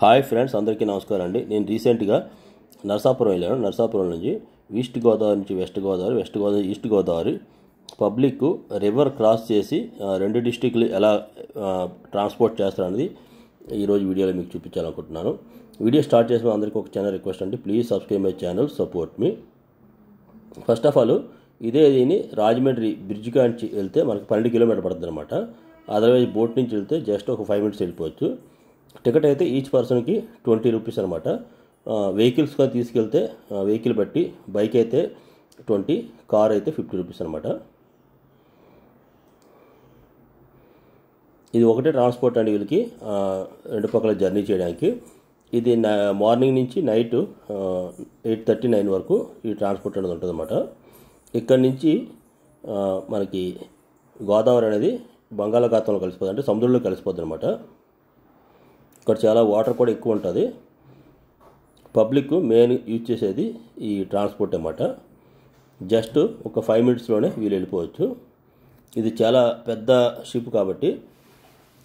Hi friends, అందరికీ నమస్కారం అండి. నేను రీసెంట్గా నరసాపురం వెళ్ళాను. నరసాపురం నుంచి ఈస్ట్ గోదావరి నుంచి west Godavari, west Godavari east Godavari public river cross చేసి రెండు డిస్టిక్లు ఎలా ట్రాన్స్పోర్ట్ చేస్తారనేది ఈరోజు వీడియోలో మీకు చూపించాలనుకుంటున్నాను. వీడియో స్టార్ట్ చేసిన అందరికీ ఒక చిన్న రిక్వెస్ట్ అండి, please subscribe my channel, support me. First of all దీన్ని రాజమండ్రి బ్రిడ్జ్ కాంచి వెళ్తే మనకి 12 కిలోమీటర్ పడుతుంది అనమాట. అదర్వైజ్ బోట్ నుంచి వెళ్తే జస్ట్ ఒక 5 minutes వెళ్ళిపోవచ్చు. టికెట్ అయితే ఈచ్ పర్సన్కి 20 రూపీస్ అనమాట. వెహికల్స్గా తీసుకెళ్తే వెహికల్ బట్టి బైక్ అయితే 20, కార్ అయితే 50 రూపీస్ అనమాట. ఇది ఒకటే ట్రాన్స్పోర్ట్ అండి వీళ్ళకి రెండు పక్కల జర్నీ చేయడానికి. ఇది మార్నింగ్ నుంచి నైట్ 8:30, 9 వరకు ఈ ట్రాన్స్పోర్ట్ అనేది ఉంటుంది అనమాట. ఇక్కడి నుంచి మనకి గోదావరి అనేది బంగాళాఖాతంలో కలిసిపోతుంది, అంటే సముద్రంలో కలిసిపోద్ది అనమాట. ఇక్కడ చాలా వాటర్ కూడా ఎక్కువ ఉంటుంది. పబ్లిక్ మెయిన్ యూజ్ చేసేది ఈ ట్రాన్స్పోర్ట్ అన్నమాట. జస్ట్ ఒక 5 minutesలోనే వీళ్ళు వెళ్ళిపోవచ్చు. ఇది చాలా పెద్ద షిప్ కాబట్టి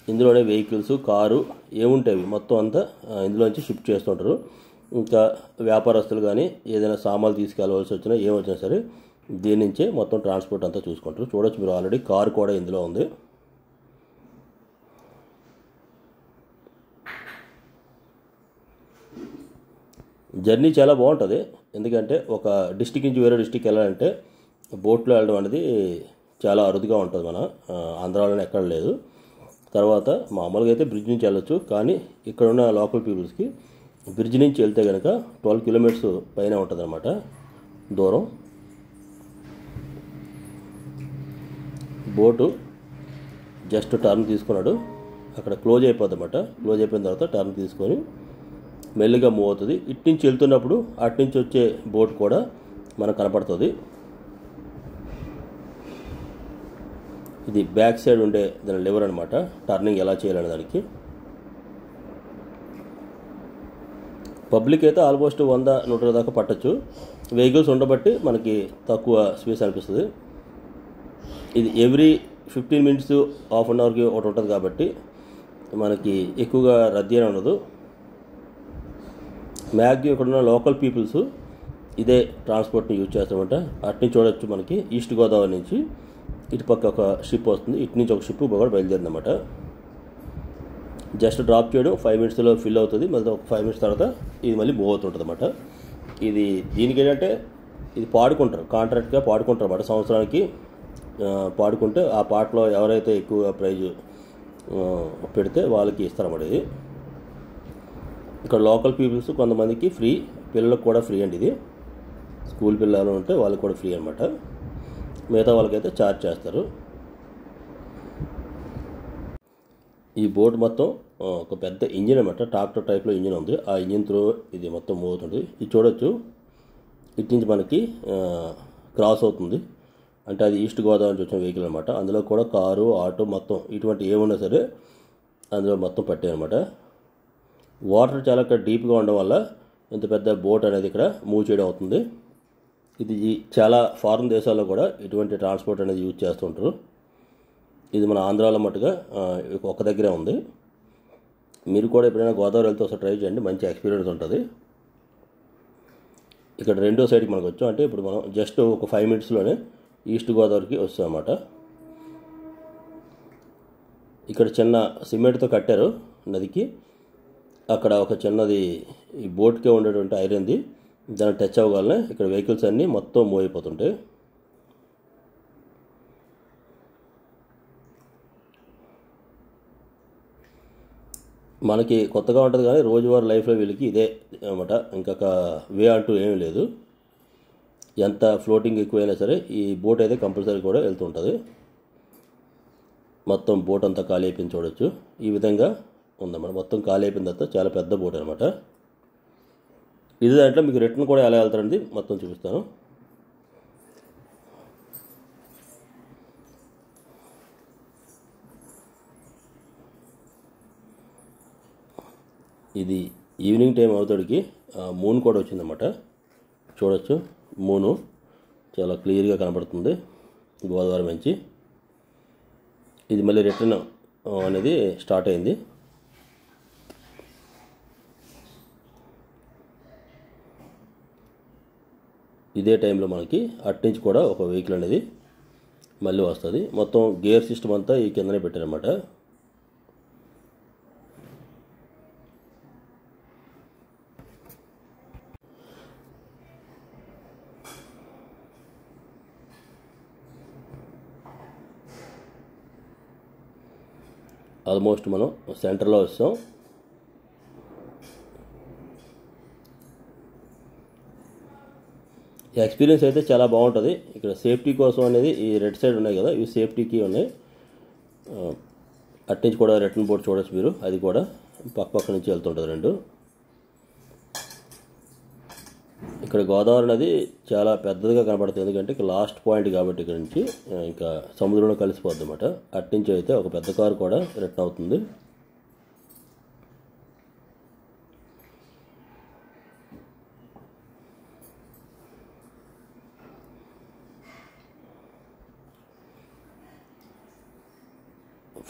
ఇందులోనే వెహికల్స్, కారు ఏముంటాయి మొత్తం అంతా ఇందులోంచి షిఫ్ట్ చేస్తుంటారు. ఇంకా వ్యాపారస్తులు కానీ ఏదైనా సామాన్లు తీసుకెళ్ళవలసి వచ్చినా ఏమొచ్చినా సరే దీని నుంచే మొత్తం ట్రాన్స్పోర్ట్ అంతా చూసుకుంటారు. చూడొచ్చు మీరు, ఆల్రెడీ కారు కూడా ఇందులో ఉంది. జర్నీ చాలా బాగుంటుంది, ఎందుకంటే ఒక డిస్టిక్ నుంచి వేరే డిస్టిక్ వెళ్ళాలంటే బోట్లో వెళ్ళడం అనేది చాలా అరుదుగా ఉంటుంది. మన ఆంధ్రాలోనే ఎక్కడ లేదు. తర్వాత మామూలుగా అయితే బ్రిడ్జ్ నుంచి వెళ్ళొచ్చు, కానీ ఇక్కడ ఉన్న లోకల్ పీపుల్స్కి బ్రిడ్జ్ నుంచి వెళ్తే కనుక 12 kilometers పైన ఉంటుంది అనమాట దూరం. బోటు జస్ట్ టర్న్ తీసుకున్నాడు, అక్కడ క్లోజ్ అయిపోద్ది అనమాట. క్లోజ్ అయిపోయిన తర్వాత టర్న్ తీసుకొని మెల్లిగా మూవ్ అవుతుంది. ఇటు నుంచి వెళ్తున్నప్పుడు అటు నుంచి వచ్చే బోట్ కూడా మనకు కనపడుతుంది. ఇది బ్యాక్ సైడ్ ఉండే దాని లివర్ అనమాట, టర్నింగ్ ఎలా చేయాలనే దానికి. పబ్లిక్ అయితే ఆల్మోస్ట్ 100-120 దాకా పట్టచ్చు. వెహికల్స్ ఉండబట్టి మనకి తక్కువ స్పేస్ అనిపిస్తుంది. ఇది ఎవ్రీ 15 minutes, హాఫ్ అన్ అవర్కి ఒకటి ఉంటుంది కాబట్టి మనకి ఎక్కువగా రద్దీ అని ఉండదు. మ్యాక్సిమం ఇక్కడ ఉన్న లోకల్ పీపుల్స్ ఇదే ట్రాన్స్పోర్ట్ని యూజ్ చేస్తామంట. అటు నుంచి చూడొచ్చు, మనకి ఈస్ట్ గోదావరి నుంచి ఇటు పక్క ఒక షిప్ వస్తుంది, ఇటు నుంచి ఒక షిప్ కూడా బయలుదేరిందన్నమాట. జస్ట్ డ్రాప్ చేయడం 5 minutesలో ఫిల్ అవుతుంది. మళ్ళీ ఒక 5 minutes తర్వాత ఇది మళ్ళీ మూవ్ అవుతుంటుంది అన్నమాట. ఇది దీనికి ఏంటంటే ఇది పాడుకుంటారు, కాంట్రాక్ట్గా పాడుకుంటారు అన్నమాట. సంవత్సరానికి పాడుకుంటే ఆ పాటలో ఎవరైతే ఎక్కువ ప్రైజ్ పెడితే వాళ్ళకి ఇస్తారన్నమాట. ఇది ఇక్కడ లోకల్ పీపుల్స్ కొంతమందికి ఫ్రీ, పిల్లలకు కూడా ఫ్రీ అండి. ఇది స్కూల్ పిల్లలు ఉంటే వాళ్ళకి కూడా ఫ్రీ అనమాట. మిగతా వాళ్ళకైతే ఛార్జ్ చేస్తారు. ఈ బోట్ మొత్తం ఒక పెద్ద ఇంజిన్ అనమాట, ట్రాక్టర్ టైప్లో ఇంజిన్ ఉంది. ఆ ఇంజిన్ త్రూ ఇది మొత్తం మూవ్ అవుతుంది. ఇది చూడొచ్చు, ఇటు నుంచి మనకి క్రాస్ అవుతుంది. అంటే అది ఈస్ట్ గోదావరి నుంచి వచ్చిన వెహికల్ అనమాట. అందులో కూడా కారు, ఆటో మొత్తం ఇటువంటి ఏమున్నా సరే అందులో మొత్తం పట్టాయి అనమాట. వాటర్ చాలా ఇక్కడ డీప్గా ఉండడం వల్ల ఇంత పెద్ద బోట్ అనేది ఇక్కడ మూవ్ చేయడం అవుతుంది. ఇది చాలా ఫారిన్ దేశాల్లో కూడా ఇటువంటి ట్రాన్స్పోర్ట్ అనేది యూజ్ చేస్తుంటారు. ఇది మన ఆంధ్రాలో మట్టుగా ఒక దగ్గరే ఉంది. మీరు కూడా ఎప్పుడైనా గోదావరి వెళ్తే ఒకసారి ట్రై చేయండి, మంచి ఎక్స్పీరియన్స్ ఉంటుంది. ఇక్కడ రెండో సైడ్కి మనకు వచ్చాం, అంటే ఇప్పుడు మనం జస్ట్ ఒక 5 minutesలోనే ఈస్ట్ గోదావరికి వస్తాం అన్నమాట. ఇక్కడ చిన్న సిమెంట్తో కట్టారు నదికి. అక్కడ ఒక చిన్నది ఈ బోట్కే ఉండేటువంటి ఐరన్ది, దాన్ని టచ్ అవ్వగానే ఇక్కడ వెహికల్స్ అన్నీ మొత్తం మూవ్ అయిపోతుంటాయి. మనకి కొత్తగా ఉంటుంది కానీ రోజువారీ లైఫ్లో వీళ్ళకి ఇదే అనమాట. ఇంకొక వే అంటూ ఏమీ లేదు. ఎంత ఫ్లోటింగ్ ఎక్కువైనా సరే ఈ బోట్ అయితే కంపల్సరీ కూడా వెళ్తుంటుంది. మొత్తం బోట్ అంతా ఖాళీ అయిపోయింది చూడొచ్చు. ఈ విధంగా ఉందన్నమాట. మొత్తం ఖాళీ అయిపోయిన తర్వాత చాలా పెద్ద బోట్ అనమాట. ఇది దాంట్లో మీకు రిటర్న్ కూడా ఎలా వెళ్తారండి మొత్తం చూపిస్తాను. ఇది ఈవినింగ్ టైం అవుతాడికి మూన్ కూడా వచ్చిందన్నమాట. చూడొచ్చు, మూను చాలా క్లియర్గా కనబడుతుంది గోదావరి నుంచి. ఇది మళ్ళీ రిటర్న్ అనేది స్టార్ట్ అయింది. ఇదే టైంలో మనకి అట్నుంచి కూడా ఒక వెహికల్ అనేది మళ్ళీ వస్తుంది. మొత్తం గేర్ సిస్టమ్ అంతా ఈ కిందనే పెట్టారన్నమాట. ఆల్మోస్ట్ మనం సెంటర్లో వస్తాం. ఎక్స్పీరియన్స్ అయితే చాలా బాగుంటుంది. ఇక్కడ సేఫ్టీ కోసం అనేది ఈ రెడ్ సైడ్ ఉన్నాయి కదా, ఇవి సేఫ్టీకి ఉన్నాయి. అట్నుంచి కూడా రిటర్న్ బోర్డ్ చూడొచ్చు మీరు, అది కూడా పక్క నుంచి వెళ్తుంటుంది రెండు. ఇక్కడ గోదావరి నది చాలా పెద్దదిగా కనబడుతుంది, ఎందుకంటే ఇక్కడ లాస్ట్ పాయింట్ కాబట్టి ఇక్కడ నుంచి ఇంకా సముద్రంలో కలిసిపోద్ది అన్నమాట. అట్నుంచి అయితే ఒక పెద్ద కారు కూడా రిటర్న్ అవుతుంది.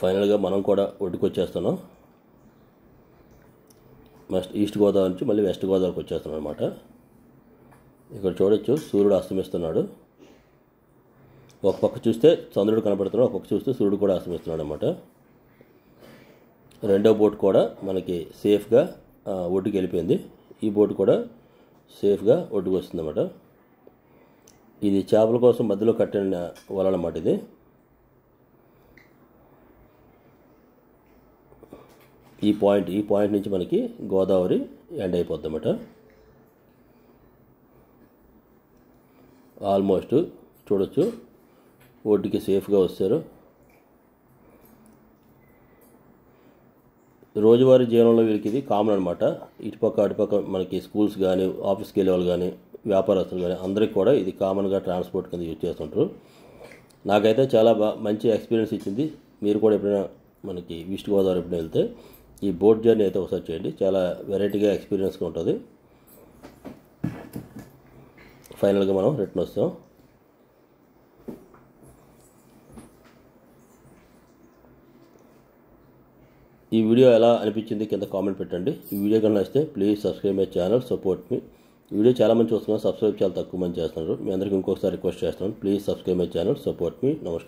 ఫైనల్గా మనం కూడా ఒడ్డుకు వచ్చేస్తున్నాం. ఈస్ట్ గోదావరి నుంచి మళ్ళీ వెస్ట్ గోదావరికి వచ్చేస్తున్నాం అనమాట. ఇక్కడ చూడొచ్చు సూర్యుడు అస్తమిస్తున్నాడు. ఒక పక్క చూస్తే చంద్రుడు కనబడుతున్నాడు, ఒక పక్క చూస్తే సూర్యుడు కూడా అస్తమిస్తున్నాడు అనమాట. రెండో బోట్ కూడా మనకి సేఫ్గా ఒడ్డుకి వెళ్ళిపోయింది. ఈ బోట్ కూడా సేఫ్గా ఒడ్డుకు వస్తుంది అన్నమాట. ఇది చేపల కోసం మధ్యలో కట్టిన వల అన్నమాట. ఇది ఈ పాయింట్ నుంచి మనకి గోదావరి ఎండ్ అయిపోద్ది అన్నమాట. ఆల్మోస్ట్ చూడొచ్చు ఒడ్డుకి సేఫ్గా వస్తారు. రోజువారీ జీవనంలో వీళ్ళకి ఇది కామన్ అనమాట. ఇటుపక్క అటుపక్క మనకి స్కూల్స్ కానీ, ఆఫీస్కి వెళ్ళే వాళ్ళు కానీ, వ్యాపారస్తులు కానీ అందరికీ కూడా ఇది కామన్గా ట్రాన్స్పోర్ట్ కింద యూజ్ చేస్తుంటారు. నాకైతే చాలా మంచి ఎక్స్పీరియన్స్ ఇచ్చింది. మీరు కూడా ఎప్పుడైనా మనకి ఈస్ట్ గోదావరి ఎప్పుడైనా వెళ్తే ఈ బోట్ జర్నీ అయితే ఒకసారి చేయండి, చాలా వెరైటీగా ఎక్స్పీరియన్స్గా ఉంటుంది. ఫైనల్గా మనం రిటర్న్ వస్తాం. ఈ వీడియో ఎలా అనిపించింది కింద కామెంట్ పెట్టండి. ఈ వీడియో కన్నా నచ్చితే please subscribe my channel, support me. ఈ వీడియో చాలా మంది చూస్తున్నారు, సబ్స్క్రైబ్ చాలా తక్కువ మంది చేస్తున్నారు. మీ అందరికీ ఇంకొకసారి రిక్వెస్ట్ చేస్తున్నాను, please subscribe my channel, support me. నమస్కారం.